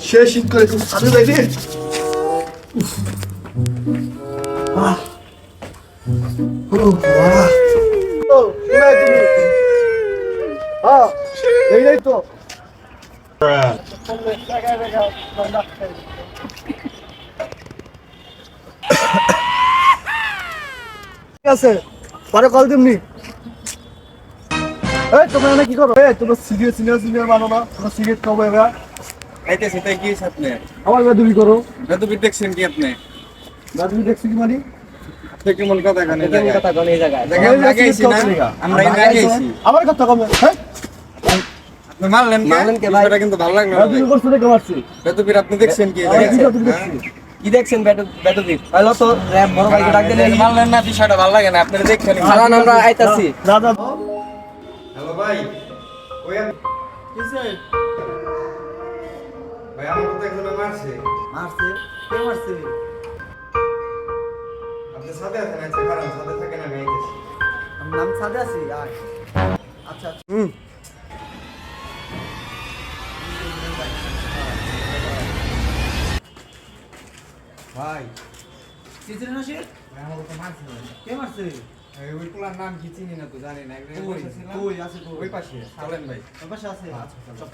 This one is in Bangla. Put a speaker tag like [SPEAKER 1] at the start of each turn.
[SPEAKER 1] শেষ শীত করে খুব সাথে যাই রে। এই নাই তো ঠিক আছে, পরে কল দিমনি। এই তোমরা এখানে কি করো? তোমরা সিনিয়র মানো না, তোমরা সিগারেট খাবো এবার।
[SPEAKER 2] আইতেছে তাই কি আপনি?
[SPEAKER 1] আমার বেদুবি করো।
[SPEAKER 2] বেদবি দেখছেন কি আপনি?
[SPEAKER 1] বেদুবি দেখছি কি মানে?
[SPEAKER 2] কেমন কথা কানে জায়গা?
[SPEAKER 3] কথা কোন এই জায়গায়
[SPEAKER 2] জায়গা লাগাইছি না? আমরা লাগাইছি।
[SPEAKER 1] আমার কথা কমে। হ্যাঁ?
[SPEAKER 2] আপনি মারলেন কে? বিষয়টা কিন্তু ভালো লাগলো না।
[SPEAKER 1] বেদুবি করছো দেখে মারছি।
[SPEAKER 2] বেদবির আপনি দেখছেন কি
[SPEAKER 1] আমার
[SPEAKER 2] জায়গা?
[SPEAKER 1] ভিডিও তুমি দেখছি।
[SPEAKER 3] কি দেখছেন বেটুদি হ্যালো তো র‍্যাব বড় ভাইকে ডাক দিলে
[SPEAKER 2] মারলেন না, বিষয়টা ভালো লাগে না। আপনারা দেখছেন।
[SPEAKER 3] কারণ আমরা আইতাছি
[SPEAKER 1] দাদা
[SPEAKER 2] হ্যালো ভাই, ওই
[SPEAKER 1] কিসে
[SPEAKER 2] ভাই আমার তো একজন মারছে।
[SPEAKER 1] মারছে? কে মারছে?
[SPEAKER 2] আপনি সাথে আছেন? আচ্ছা কারণ সাথে থাকেন, আমি আইতেছি।
[SPEAKER 1] আমি নাম সাদে আছি। আচ্ছা আচ্ছা।
[SPEAKER 2] ভাই
[SPEAKER 1] চিচির নাশি?
[SPEAKER 2] ভাই আমার তো মারছে ভাই।
[SPEAKER 1] কে মারছে?
[SPEAKER 2] ওই পোলার নাম কি চিনি না তো, জানি না।
[SPEAKER 1] কই আছে
[SPEAKER 2] ওই পাশে চলেন ভাই।
[SPEAKER 1] ওর পাশে আছে? আচ্ছা চল।